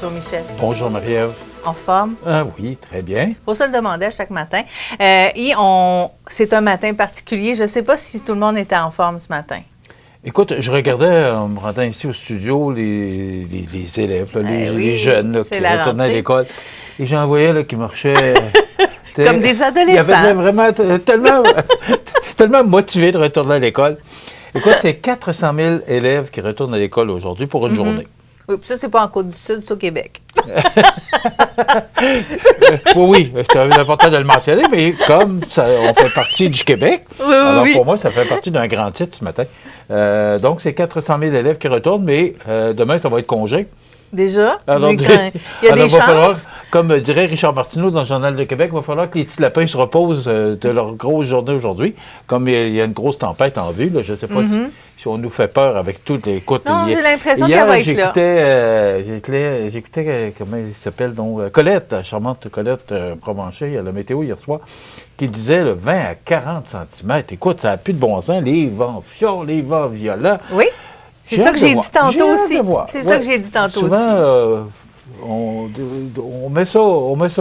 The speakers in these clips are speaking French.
Bonjour Michel. Bonjour Marie-Ève. En forme? Ah oui, très bien. Faut se le demander à chaque matin. C'est un matin particulier. Je ne sais pas si tout le monde était en forme ce matin. Écoute, je regardais en me rendant ici au studio les élèves, là, les jeunes là, qui retournaient à l'école. Et j'en voyais là, qui marchaient... Comme des adolescents. Ils avaient vraiment tellement motivés de retourner à l'école. Écoute, c'est 400 000 élèves qui retournent à l'école aujourd'hui pour une journée. Oui, puis ça, c'est pas en Côte-du-Sud, c'est au Québec. Oui, c'est important de le mentionner, mais comme on fait partie du Québec, alors pour moi, ça fait partie d'un grand titre ce matin. Donc, c'est 400 000 élèves qui retournent, mais demain, ça va être congé. Déjà? Alors, il y a des chances. Falloir, comme dirait Richard Martineau dans le Journal de Québec, il va falloir que les petits lapins se reposent de leur grosse journée aujourd'hui. Comme il y a une grosse tempête en vue, là, je ne sais pas si on nous fait peur avec tout. Écoute, non, j'ai l'impression qu'elle va être là. J'écoutais, comment il s'appelle donc, Colette, la charmante Colette Provencher, à la météo hier soir, qui disait 20 à 40 cm. Écoute, ça n'a plus de bon sens. Les vents fiords, les vents violents. Oui. C'est ça que j'ai dit tantôt aussi. C'est ça que j'ai dit tantôt aussi. Souvent, on met ça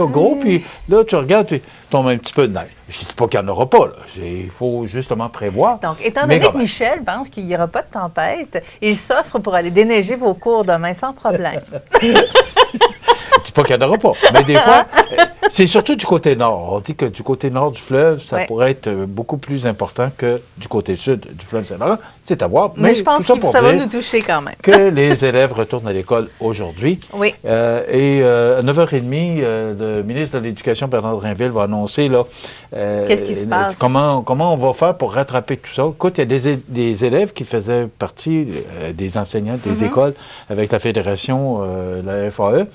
gros, puis là, tu regardes, puis tombe un petit peu de neige. Je ne dis pas qu'il n'y en aura pas, là. Il faut justement prévoir. Donc, étant donné que Michel pense qu'il n'y aura pas de tempête, il s'offre pour aller déneiger vos cours demain sans problème. Je ne dis pas qu'il n'y en aura pas. Mais des fois, c'est surtout du côté nord. On dit que du côté nord du fleuve, ça pourrait être beaucoup plus important que du côté sud du fleuve Saint-Laurent. C'est à voir. Mais je pense que ça va nous toucher quand même. Que les élèves retournent à l'école aujourd'hui. Oui. Et à 9h30, le ministre de l'Éducation, Bernard Drinville, va annoncer là, qu'est-ce qui se passe? Comment on va faire pour rattraper tout ça. Écoute, il y a des élèves qui faisaient partie des enseignants des écoles avec la Fédération, la FAE,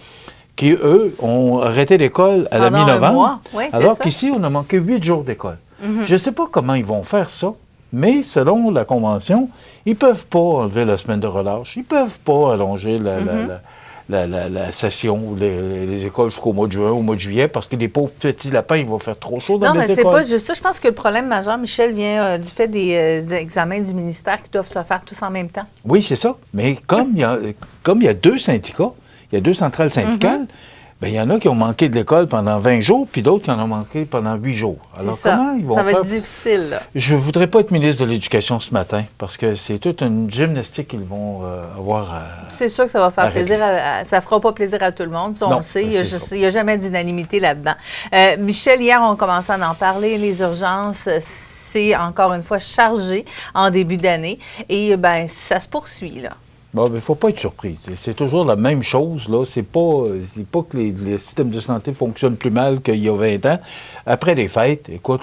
qui, eux, ont arrêté l'école à la mi-novembre, alors qu'ici, on a manqué 8 jours d'école. Je ne sais pas comment ils vont faire ça, mais selon la Convention, ils ne peuvent pas enlever la semaine de relâche, ils ne peuvent pas allonger la session ou les écoles jusqu'au mois de juin, au mois de juillet, parce que les pauvres petits lapins, ils vont faire trop chaud dans les écoles. Non, mais c'est pas juste ça. Je pense que le problème majeur, Michel, vient du fait des examens du ministère qui doivent se faire tous en même temps. Oui, c'est ça. Mais comme il y a deux syndicats, il y a deux centrales syndicales, bien, il y en a qui ont manqué de l'école pendant 20 jours, puis d'autres qui en ont manqué pendant 8 jours. Alors, comment ils vont faire? Ça va être difficile, là. Je ne voudrais pas être ministre de l'Éducation ce matin, parce que c'est toute une gymnastique qu'ils vont avoir à... C'est sûr que ça va faire plaisir ça ne fera pas plaisir à tout le monde, ça, on le sait. Il n'y a jamais d'unanimité là-dedans. Michel, hier, on commençait à en parler, les urgences... C'est encore une fois chargé en début d'année, et bien, ça se poursuit, là. Bon, mais il ne faut pas être surpris. C'est toujours la même chose, là. C'est pas que les systèmes de santé fonctionnent plus mal qu'il y a 20 ans. Après les fêtes, écoute,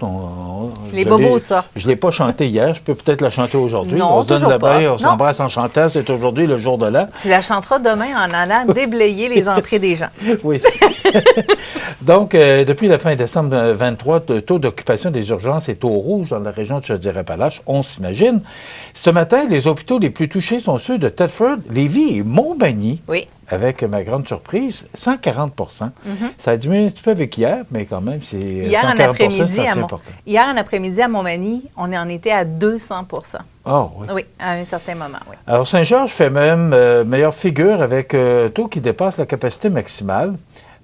les bobos, ça. Je ne l'ai pas chanté hier, je peux peut-être la chanter aujourd'hui. Non, on se donne la baie, on non. s'embrasse en chantant, c'est aujourd'hui le jour de l'an. Tu la chanteras demain en allant déblayer les entrées des gens. Oui. Donc, depuis la fin décembre 2023, le taux d'occupation des urgences est au rouge dans la région de Chaudière-Appalaches, on s'imagine. Ce matin, les hôpitaux les plus touchés sont ceux de Thetford, Lévis et Montmagny. Oui. Avec ma grande surprise, 140 Ça a diminué un petit peu avec hier, mais quand même, c'est 140 c'est assez important. Hier en après-midi, à Montmagny, on en était à 200 Ah oui. Oui, à un certain moment, oui. Alors, Saint-Georges fait même meilleure figure avec un taux qui dépasse la capacité maximale.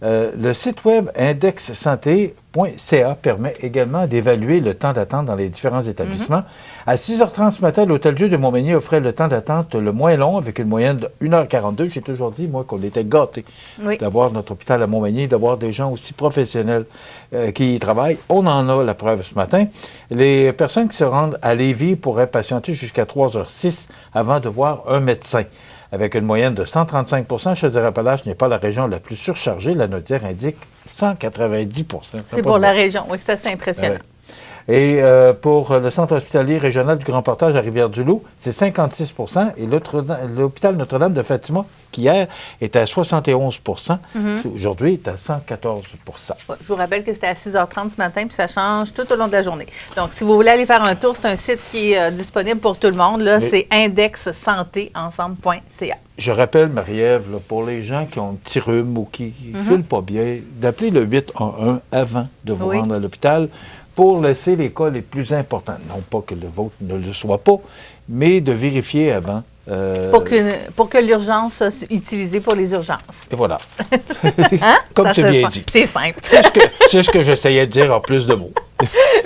Le site web indexsanté.ca permet également d'évaluer le temps d'attente dans les différents établissements. À 6h30 ce matin, l'Hôtel Dieu de Montmagny offrait le temps d'attente le moins long, avec une moyenne de 1h42. J'ai toujours dit, moi, qu'on était gâtés d'avoir notre hôpital à Montmagny, d'avoir des gens aussi professionnels qui y travaillent. On en a la preuve ce matin. Les personnes qui se rendent à Lévis pourraient patienter jusqu'à 3h06 avant de voir un médecin. Avec une moyenne de 135 Chaudière-Appalaches n'est pas la région la plus surchargée. La notière indique 190 C'est pour la région, oui, c'est assez impressionnant. Et pour le Centre hospitalier régional du Grand Portage à Rivière-du-Loup, c'est 56 et l'hôpital Notre-Dame de Fatima, qui hier était à 71 aujourd'hui est à 114 Je vous rappelle que c'était à 6h30 ce matin, puis ça change tout au long de la journée. Donc, si vous voulez aller faire un tour, c'est un site qui est disponible pour tout le monde. Là, c'est indexsantéensemble.ca. Je rappelle, Marie-Ève, pour les gens qui ont un petit rhume ou qui ne filent pas bien, d'appeler le 811 avant de vous rendre à l'hôpital pour laisser les cas les plus importants. Non pas que le vôtre ne le soit pas, mais de vérifier avant Pour que l'urgence soit utilisée pour les urgences. Et voilà. Hein? Comme c'est bien dit. C'est simple. C'est ce que j'essayais de dire en plus de mots.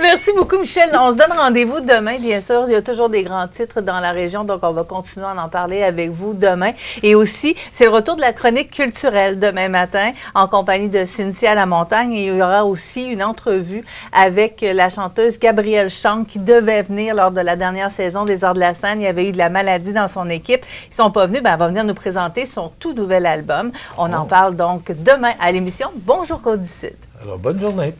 Merci beaucoup, Michel. On se donne rendez-vous demain, bien sûr. Il y a toujours des grands titres dans la région, donc on va continuer à en parler avec vous demain. Et aussi, c'est le retour de la chronique culturelle demain matin en compagnie de Cynthia Lamontagne. Et il y aura aussi une entrevue avec la chanteuse Gabrielle Chang qui devait venir lors de la dernière saison des Arts de la scène. Il y avait eu de la maladie dans son équipe. Ils ne sont pas venus. Elle va venir nous présenter son tout nouvel album. On en parle donc demain à l'émission Bonjour Côte du Sud. Alors, bonne journée.